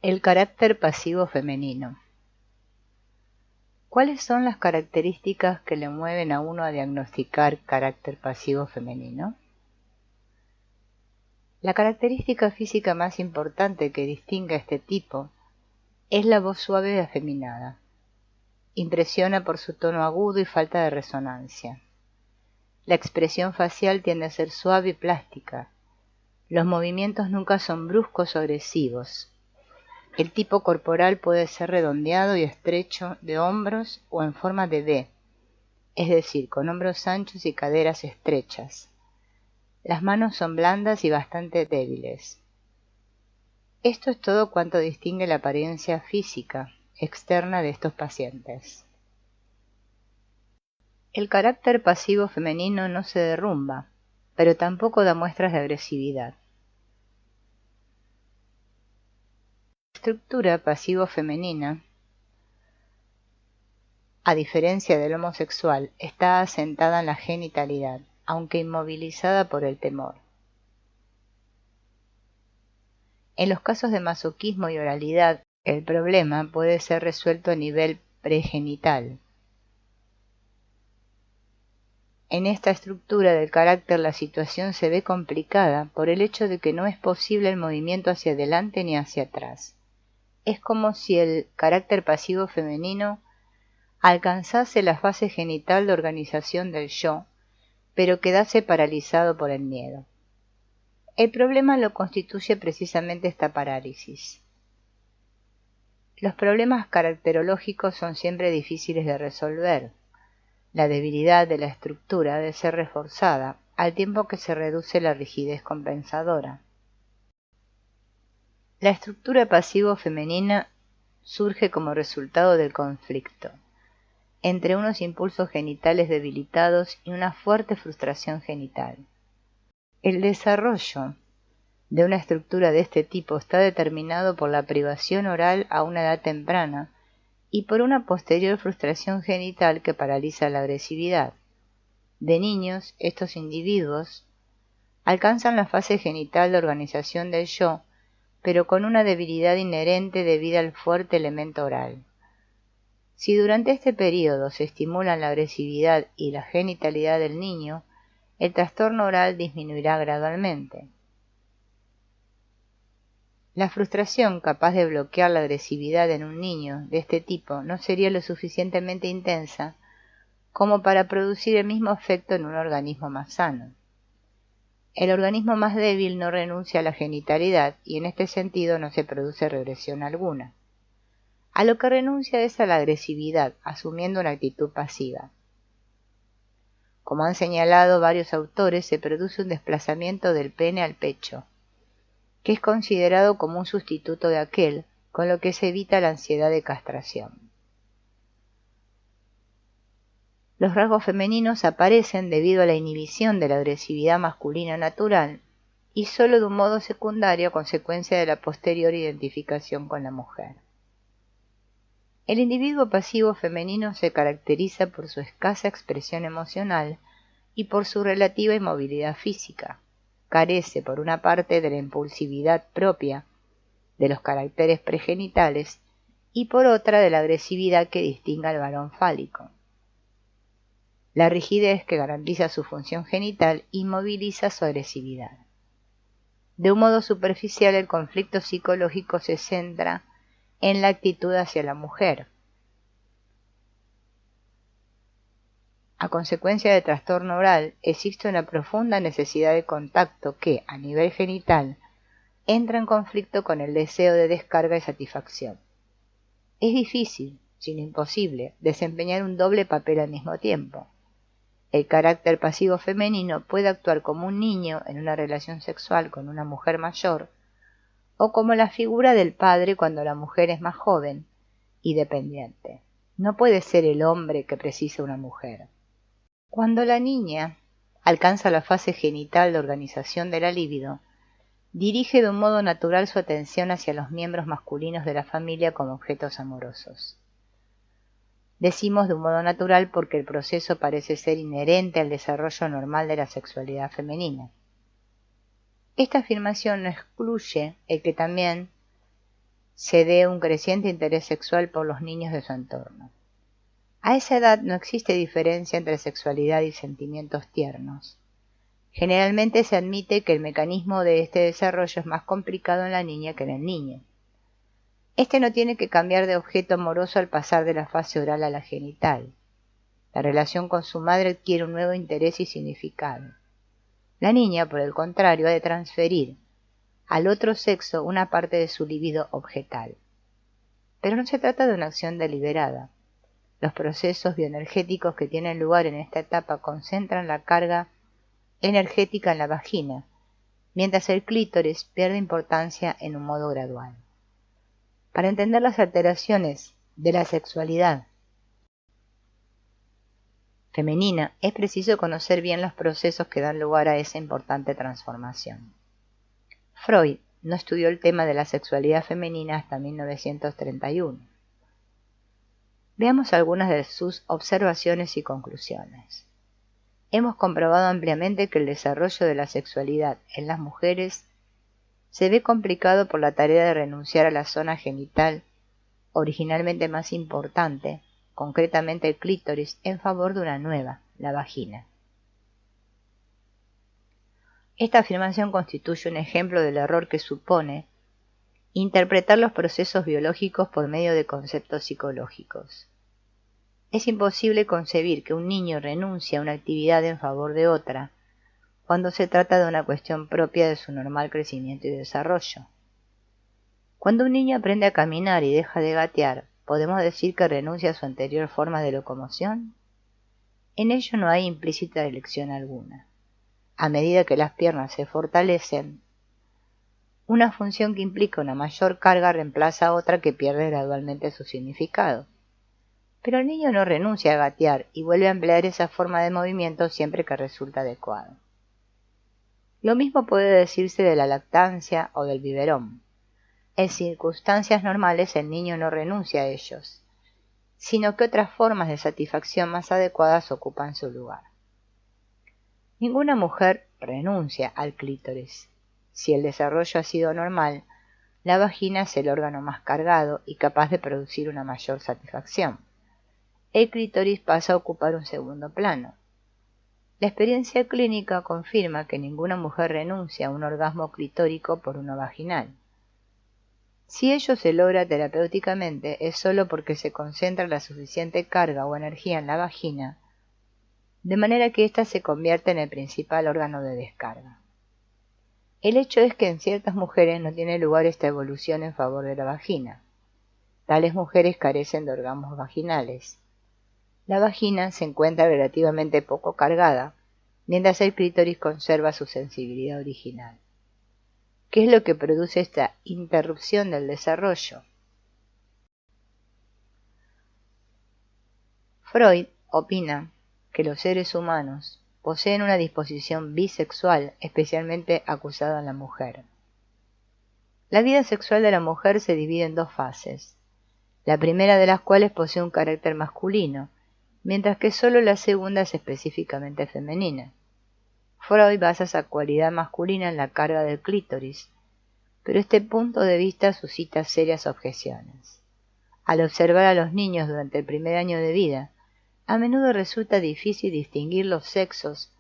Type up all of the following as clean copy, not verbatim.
El carácter pasivo femenino. ¿Cuáles son las características que le mueven a uno a diagnosticar carácter pasivo femenino? La característica física más importante que distingue a este tipo es la voz suave y afeminada. Impresiona por su tono agudo y falta de resonancia. La expresión facial tiende a ser suave y plástica. Los movimientos nunca son bruscos o agresivos. El tipo corporal puede ser redondeado y estrecho de hombros o en forma de V, es decir, con hombros anchos y caderas estrechas. Las manos son blandas y bastante débiles. Esto es todo cuanto distingue la apariencia física externa de estos pacientes. El carácter pasivo femenino no se derrumba, pero tampoco da muestras de agresividad. La estructura pasivo-femenina, a diferencia del homosexual, está asentada en la genitalidad, aunque inmovilizada por el temor. En los casos de masoquismo y oralidad, el problema puede ser resuelto a nivel pregenital. En esta estructura del carácter la situación se ve complicada por el hecho de que no es posible el movimiento hacia adelante ni hacia atrás. Es como si el carácter pasivo femenino alcanzase la fase genital de organización del yo, pero quedase paralizado por el miedo. El problema lo constituye precisamente esta parálisis. Los problemas caracterológicos son siempre difíciles de resolver. La debilidad de la estructura debe ser reforzada, al tiempo que se reduce la rigidez compensadora. La estructura pasivo-femenina surge como resultado del conflicto entre unos impulsos genitales debilitados y una fuerte frustración genital. El desarrollo de una estructura de este tipo está determinado por la privación oral a una edad temprana y por una posterior frustración genital que paraliza la agresividad. De niños, estos individuos alcanzan la fase genital de organización del yo, pero con una debilidad inherente debida al fuerte elemento oral. Si durante este periodo se estimulan la agresividad y la genitalidad del niño, el trastorno oral disminuirá gradualmente. La frustración capaz de bloquear la agresividad en un niño de este tipo no sería lo suficientemente intensa como para producir el mismo efecto en un organismo más sano. El organismo más débil no renuncia a la genitalidad y en este sentido no se produce regresión alguna. A lo que renuncia es a la agresividad, asumiendo una actitud pasiva. Como han señalado varios autores, se produce un desplazamiento del pene al pecho, que es considerado como un sustituto de aquel, con lo que se evita la ansiedad de castración. Los rasgos femeninos aparecen debido a la inhibición de la agresividad masculina natural y solo de un modo secundario a consecuencia de la posterior identificación con la mujer. El individuo pasivo femenino se caracteriza por su escasa expresión emocional y por su relativa inmovilidad física. Carece, por una parte, de la impulsividad propia de los caracteres pregenitales y por otra de la agresividad que distingue al varón fálico. La rigidez que garantiza su función genital inmoviliza su agresividad. De un modo superficial, el conflicto psicológico se centra en la actitud hacia la mujer. A consecuencia del trastorno oral, existe una profunda necesidad de contacto que, a nivel genital, entra en conflicto con el deseo de descarga y satisfacción. Es difícil, sino imposible, desempeñar un doble papel al mismo tiempo. El carácter pasivo femenino puede actuar como un niño en una relación sexual con una mujer mayor, o como la figura del padre cuando la mujer es más joven y dependiente. No puede ser el hombre que precisa una mujer. Cuando la niña alcanza la fase genital de organización de la libido, dirige de un modo natural su atención hacia los miembros masculinos de la familia como objetos amorosos. Decimos de un modo natural porque el proceso parece ser inherente al desarrollo normal de la sexualidad femenina. Esta afirmación no excluye el que también se dé un creciente interés sexual por los niños de su entorno. A esa edad no existe diferencia entre sexualidad y sentimientos tiernos. Generalmente se admite que el mecanismo de este desarrollo es más complicado en la niña que en el niño. Este no tiene que cambiar de objeto amoroso al pasar de la fase oral a la genital. La relación con su madre adquiere un nuevo interés y significado. La niña, por el contrario, ha de transferir al otro sexo una parte de su libido objetal. Pero no se trata de una acción deliberada. Los procesos bioenergéticos que tienen lugar en esta etapa concentran la carga energética en la vagina, mientras el clítoris pierde importancia en un modo gradual. Para entender las alteraciones de la sexualidad femenina, es preciso conocer bien los procesos que dan lugar a esa importante transformación. Freud no estudió el tema de la sexualidad femenina hasta 1931. Veamos algunas de sus observaciones y conclusiones. Hemos comprobado ampliamente que el desarrollo de la sexualidad en las mujeres se ve complicado por la tarea de renunciar a la zona genital, originalmente más importante, concretamente el clítoris, en favor de una nueva, la vagina. Esta afirmación constituye un ejemplo del error que supone interpretar los procesos biológicos por medio de conceptos psicológicos. Es imposible concebir que un niño renuncie a una actividad en favor de otra, cuando se trata de una cuestión propia de su normal crecimiento y desarrollo. Cuando un niño aprende a caminar y deja de gatear, ¿podemos decir que renuncia a su anterior forma de locomoción? En ello no hay implícita elección alguna. A medida que las piernas se fortalecen, una función que implica una mayor carga reemplaza a otra que pierde gradualmente su significado. Pero el niño no renuncia a gatear y vuelve a emplear esa forma de movimiento siempre que resulta adecuado. Lo mismo puede decirse de la lactancia o del biberón. En circunstancias normales el niño no renuncia a ellos, sino que otras formas de satisfacción más adecuadas ocupan su lugar. Ninguna mujer renuncia al clítoris. Si el desarrollo ha sido normal, la vagina es el órgano más cargado y capaz de producir una mayor satisfacción. El clítoris pasa a ocupar un segundo plano. La experiencia clínica confirma que ninguna mujer renuncia a un orgasmo clitórico por uno vaginal. Si ello se logra terapéuticamente es solo porque se concentra la suficiente carga o energía en la vagina, de manera que ésta se convierte en el principal órgano de descarga. El hecho es que en ciertas mujeres no tiene lugar esta evolución en favor de la vagina. Tales mujeres carecen de orgasmos vaginales. La vagina se encuentra relativamente poco cargada, mientras el clítoris conserva su sensibilidad original. ¿Qué es lo que produce esta interrupción del desarrollo? Freud opina que los seres humanos poseen una disposición bisexual especialmente acusada en la mujer. La vida sexual de la mujer se divide en dos fases, la primera de las cuales posee un carácter masculino, mientras que solo la segunda es específicamente femenina. Freud basa esa cualidad masculina en la carga del clítoris, pero este punto de vista suscita serias objeciones. Al observar a los niños durante el primer año de vida, a menudo resulta difícil distinguir los sexos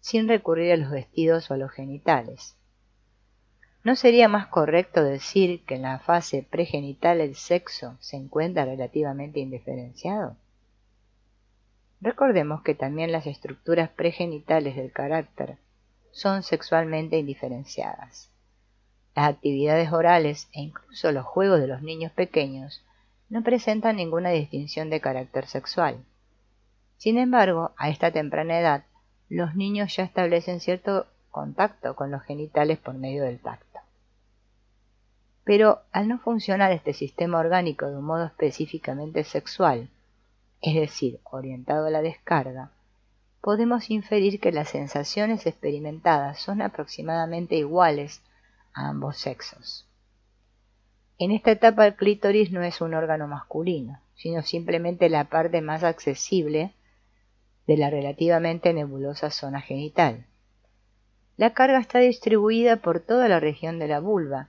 sin recurrir a los vestidos o a los genitales. ¿No sería más correcto decir que en la fase pregenital el sexo se encuentra relativamente indiferenciado? Recordemos que también las estructuras pregenitales del carácter son sexualmente indiferenciadas. Las actividades orales e incluso los juegos de los niños pequeños no presentan ninguna distinción de carácter sexual. Sin embargo, a esta temprana edad, los niños ya establecen cierto contacto con los genitales por medio del tacto. Pero al no funcionar este sistema orgánico de un modo específicamente sexual, es decir, orientado a la descarga, podemos inferir que las sensaciones experimentadas son aproximadamente iguales a ambos sexos. En esta etapa el clítoris no es un órgano masculino, sino simplemente la parte más accesible de la relativamente nebulosa zona genital. La carga está distribuida por toda la región de la vulva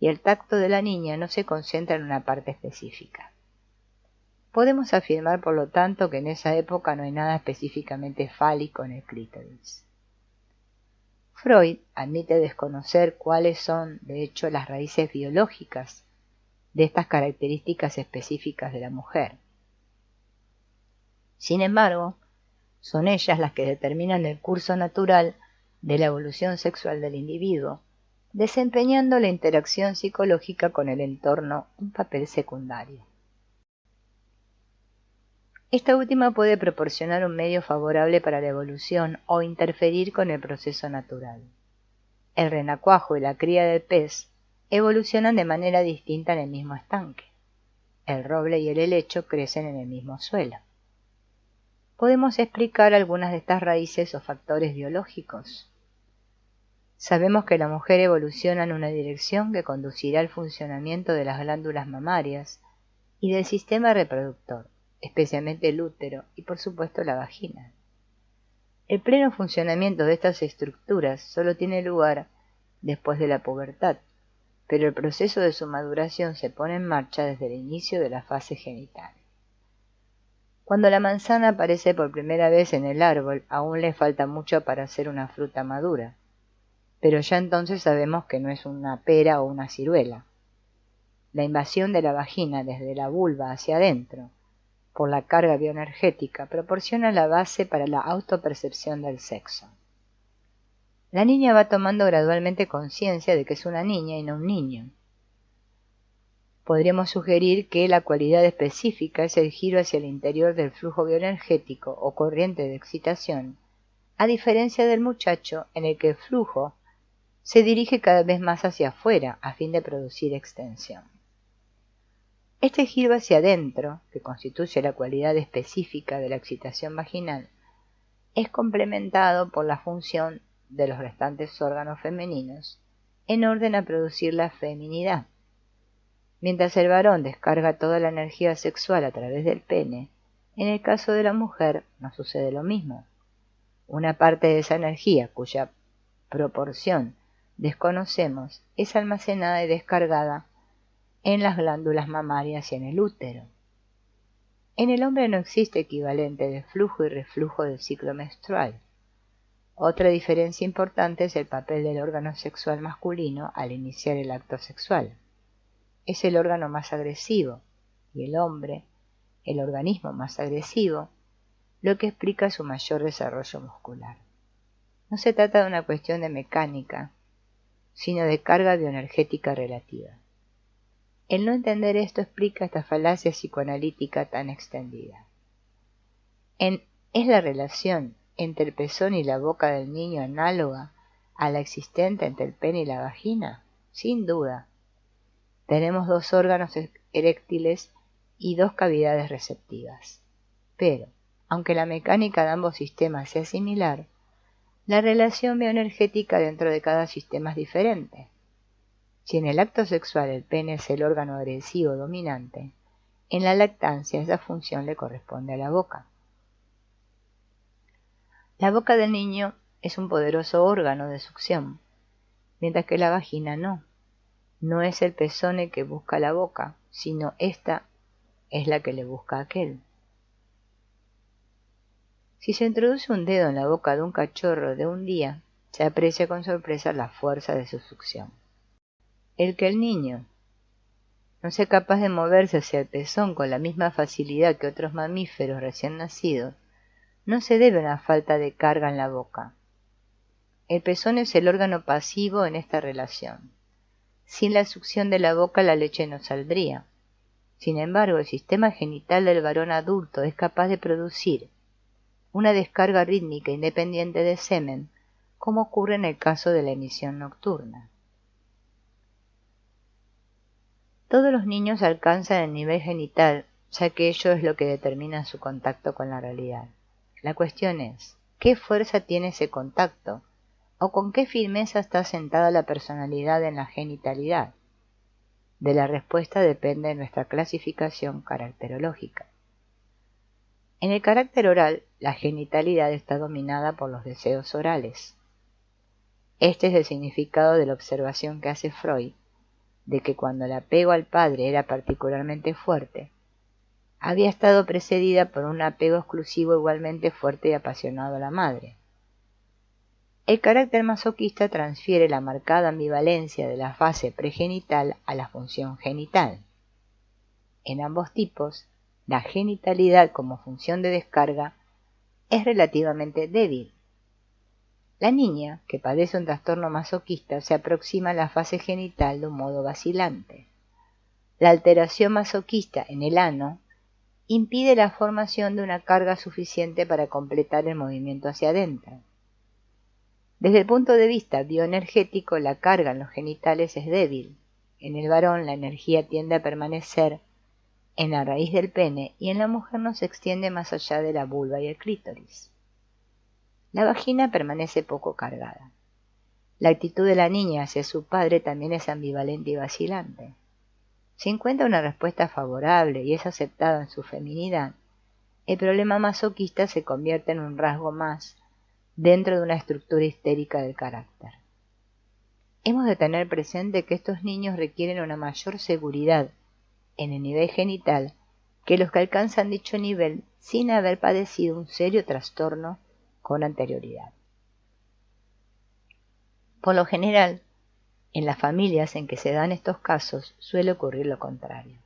y el tacto de la niña no se concentra en una parte específica. Podemos afirmar, por lo tanto, que en esa época no hay nada específicamente fálico en el clítoris. Freud admite desconocer cuáles son, de hecho, las raíces biológicas de estas características específicas de la mujer. Sin embargo, son ellas las que determinan el curso natural de la evolución sexual del individuo, desempeñando la interacción psicológica con el entorno un papel secundario. Esta última puede proporcionar un medio favorable para la evolución o interferir con el proceso natural. El renacuajo y la cría del pez evolucionan de manera distinta en el mismo estanque. El roble y el helecho crecen en el mismo suelo. ¿Podemos explicar algunas de estas raíces o factores biológicos? Sabemos que la mujer evoluciona en una dirección que conducirá al funcionamiento de las glándulas mamarias y del sistema reproductor, especialmente el útero y por supuesto la vagina. El pleno funcionamiento de estas estructuras solo tiene lugar después de la pubertad, pero el proceso de su maduración se pone en marcha desde el inicio de la fase genital. Cuando la manzana aparece por primera vez en el árbol, aún le falta mucho para ser una fruta madura, pero ya entonces sabemos que no es una pera o una ciruela. La invasión de la vagina desde la vulva hacia adentro, por la carga bioenergética, proporciona la base para la autopercepción del sexo. La niña va tomando gradualmente conciencia de que es una niña y no un niño. Podríamos sugerir que la cualidad específica es el giro hacia el interior del flujo bioenergético o corriente de excitación, a diferencia del muchacho en el que el flujo se dirige cada vez más hacia afuera a fin de producir extensión. Este giro hacia adentro, que constituye la cualidad específica de la excitación vaginal, es complementado por la función de los restantes órganos femeninos en orden a producir la feminidad. Mientras el varón descarga toda la energía sexual a través del pene, en el caso de la mujer no sucede lo mismo. Una parte de esa energía, cuya proporción desconocemos, es almacenada y descargada en las glándulas mamarias y en el útero. En el hombre no existe equivalente de flujo y reflujo del ciclo menstrual. Otra diferencia importante es el papel del órgano sexual masculino al iniciar el acto sexual. Es el órgano más agresivo, y el hombre, el organismo más agresivo, lo que explica su mayor desarrollo muscular. No se trata de una cuestión de mecánica, sino de carga bioenergética relativa. El no entender esto explica esta falacia psicoanalítica tan extendida. ¿Es la relación entre el pezón y la boca del niño análoga a la existente entre el pene y la vagina? Sin duda. Tenemos dos órganos eréctiles y dos cavidades receptivas. Pero, aunque la mecánica de ambos sistemas sea similar, la relación bioenergética dentro de cada sistema es diferente. Si en el acto sexual el pene es el órgano agresivo dominante, en la lactancia esa función le corresponde a la boca. La boca del niño es un poderoso órgano de succión, mientras que la vagina no. No es el pezón el que busca la boca, sino esta es la que le busca a aquel. Si se introduce un dedo en la boca de un cachorro de un día, se aprecia con sorpresa la fuerza de su succión. El que el niño no sea capaz de moverse hacia el pezón con la misma facilidad que otros mamíferos recién nacidos, no se debe a una falta de carga en la boca. El pezón es el órgano pasivo en esta relación. Sin la succión de la boca la leche no saldría. Sin embargo, el sistema genital del varón adulto es capaz de producir una descarga rítmica independiente de semen, como ocurre en el caso de la emisión nocturna. Todos los niños alcanzan el nivel genital, ya que ello es lo que determina su contacto con la realidad. La cuestión es, ¿qué fuerza tiene ese contacto? ¿O con qué firmeza está sentada la personalidad en la genitalidad? De la respuesta depende nuestra clasificación caracterológica. En el carácter oral, la genitalidad está dominada por los deseos orales. Este es el significado de la observación que hace Freud de que cuando el apego al padre era particularmente fuerte, había estado precedida por un apego exclusivo igualmente fuerte y apasionado a la madre. El carácter masoquista transfiere la marcada ambivalencia de la fase pregenital a la función genital. En ambos tipos, la genitalidad como función de descarga es relativamente débil. La niña, que padece un trastorno masoquista, se aproxima a la fase genital de un modo vacilante. La alteración masoquista en el ano impide la formación de una carga suficiente para completar el movimiento hacia adentro. Desde el punto de vista bioenergético, la carga en los genitales es débil. En el varón la energía tiende a permanecer en la raíz del pene y en la mujer no se extiende más allá de la vulva y el clítoris. La vagina permanece poco cargada. La actitud de la niña hacia su padre también es ambivalente y vacilante. Si encuentra una respuesta favorable y es aceptada en su feminidad, el problema masoquista se convierte en un rasgo más dentro de una estructura histérica del carácter. Hemos de tener presente que estos niños requieren una mayor seguridad en el nivel genital que los que alcanzan dicho nivel sin haber padecido un serio trastorno con anterioridad. Por lo general, en las familias en que se dan estos casos suele ocurrir lo contrario.